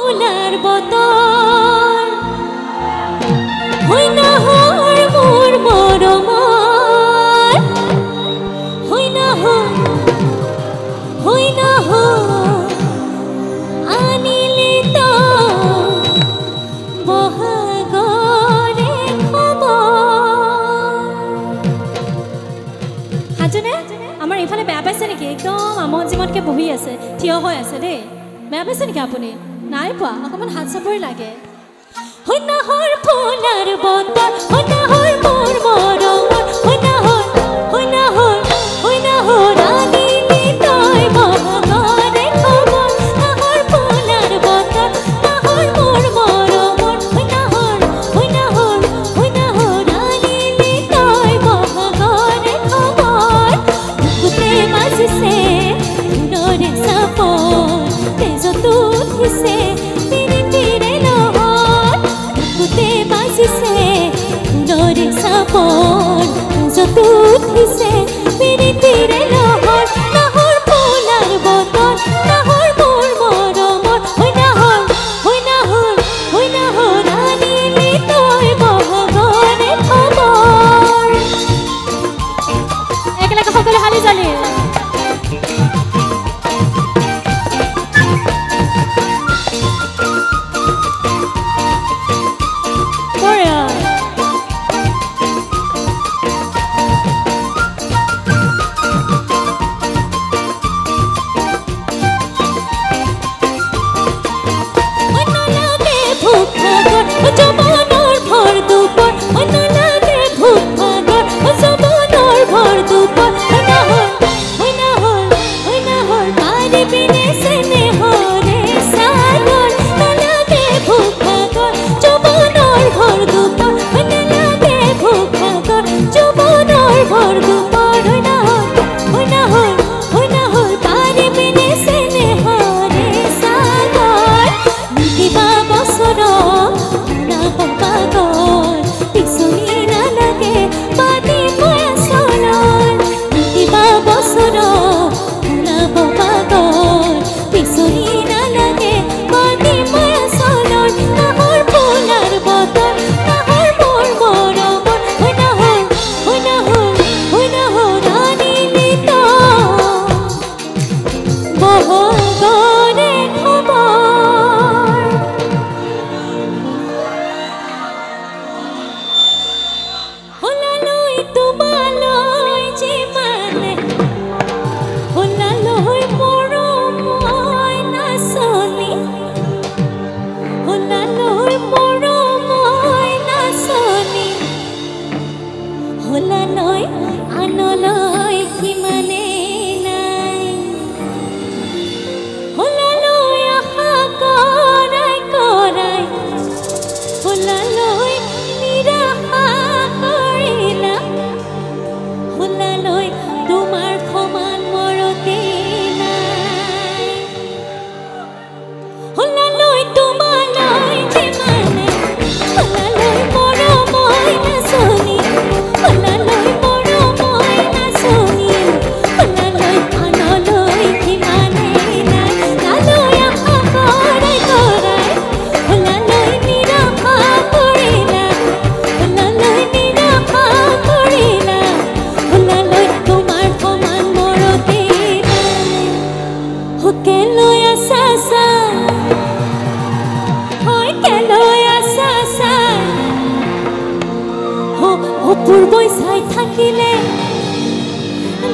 ফুলাৰ বতৰ হই না হৰ মোৰ মৰমৰ হই না হৰ আনিলি তো বহাগৰে খবৰ হাজনে আমাৰ এইফালে বেয়া পাইছে নেকি একদম আমন জিমতকে বহি আছে থিয় হৈ আছে দেই বেয়া পাইছে নেকি আপুনি নাই পোৱা অকমান হাত চাপৰি লাগে হই না হৰ ফুলাৰ বতৰ হই না হৰ মোৰ মৰমৰ হই না হৰ আনিলি তই বহাগৰে খবৰ না হৰ ফুলাৰ বতৰ না হৰ মোৰ মৰমৰ হই না হৰ আনিলি তই বহাগৰে খবৰ বুকুতে বাজিছে ফুলৰে চাপৰ তেজত উঠিছে পিৰিতিৰে লহৰ বুকুতে বাজিছে ফুলৰে চাপৰ তেজত উঠিছে পিৰিতিৰে লহৰ না হৰ ফুলাৰ বতৰ না হৰ মোৰ মৰমৰ হই না হৰ আনিলি তই বহাগৰে খবৰ একেলগে সকলো হালি জালি পূৰ্বই চাই থাকিলে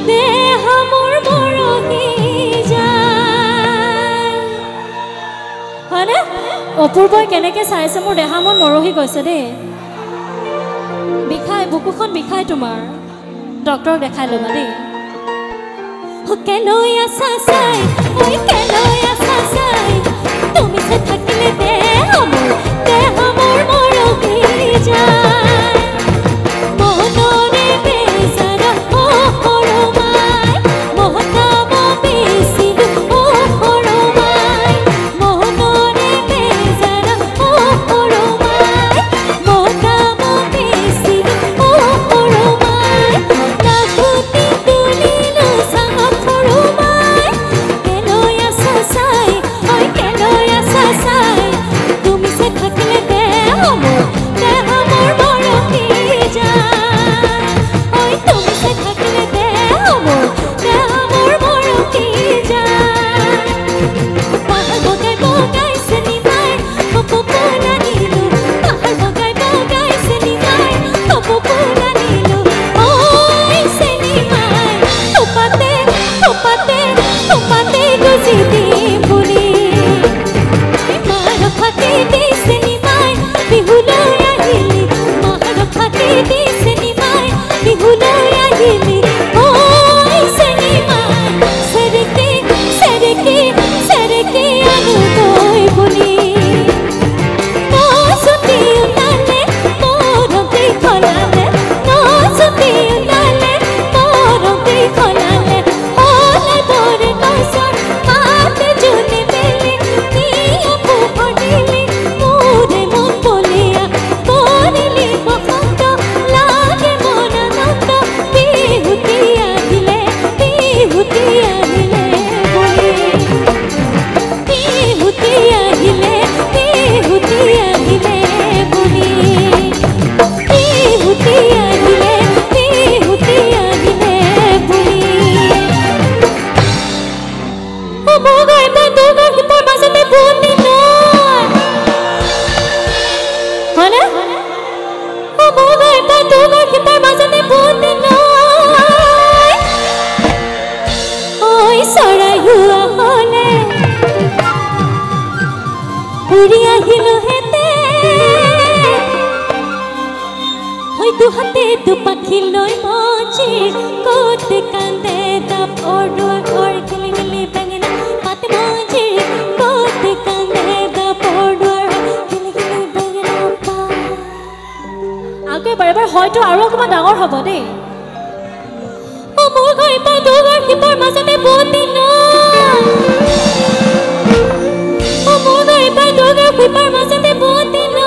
দেহ মোৰ মৰহি যায় হয়নে অপূৰ্বই কেনেকৈ চাইছে মোৰ দেহা মন মৰহি গৈছে দেই বিষাই বুকুখন বিষাই তোমাৰ ডক্টৰক দেখাই ল'বা দেই কেলৈ আছা চাই ঐ কেলৈ আছা চাই তুমি চাই থাকিলে দেহ মোৰ মৰহি যায় মহতৰে বেজাৰা সৰমাই মহতাব বেচিলো সৰমাই মহতৰে বেজাৰা সৰমাই মহতাব বেচিলো সৰমাই লাখুতি তুলিলো চাঙত সৰমাই কেলৈ আছা চাই উৰি আহিলো হেতে হয়তো হাতে দুপাখি লৈ মজি ক'ত কান্দে দাপ অৰুৱা ঘৰ খেলি খেলি বেঙেনা পাত মজি ক'ত কান্দে দাপ অৰুৱা খেলি খেলি বেঙেনা পা আকৌ এবাৰ হয়তো আৰু অকণমান ডাঙৰ হ'ব দেই ও মোৰ ঘৰ পাই দুৱাৰ শিপৰ মাজতে বতি ন ও মোৰ ঘৰ পাই দুৱাৰ শিপৰ মাজতে বতি ন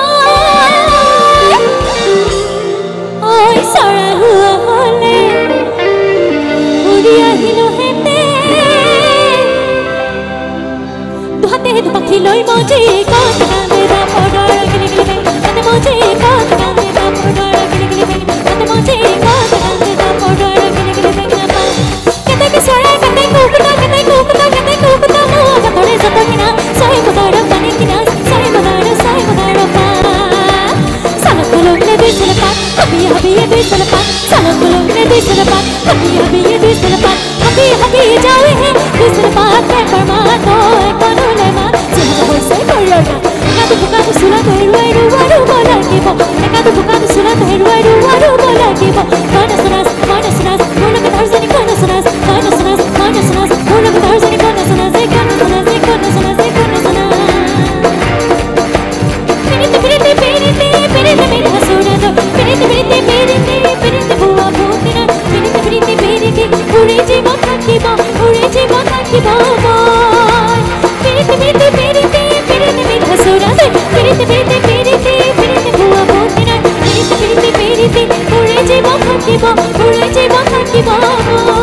ঐ চৰা হুৱা হলে উৰি আহিলো হেতে দুহাতে দুপাখি লৈ মজি ক'ত কান্দে দাপৰ দৰা গিলি গিলি বেঙ তাতে মজি ক'ত কান্দে দাপৰ দৰা গিলি গিলি বেঙ তাতে মজি ক'ত কান্দে দাপৰ দৰা গিলি গিলি বেঙ নাপা কেতেকি চৰাই কেতেকি কুকুতা মোৰ বাতৰে যত কিনা চাই মদাৰ পানী কিনা চাই মদাৰ পা চালক লংলে দিছিল পাত হাবি হাবি দিছিল পাত চালক লংলে দিছিল পাত হাবি হাবি দিছিল পাত হাবি হাবি যাওই হে দিছিল পাত পেপাৰ মাত হয় কনুলে মাত যেন হৈছে কৰিৰ গাত একাদু বুকাদু চুলাত হেৰুৱাই ৰুব লাগিব একাদু বুকাদু চুলাত হেৰুৱাই ৰুব লাগিব কনচনাস মোৰ লগত ধৰজনী কনচনাস মোৰ লগত ধৰজনী কনচনাস থাকিব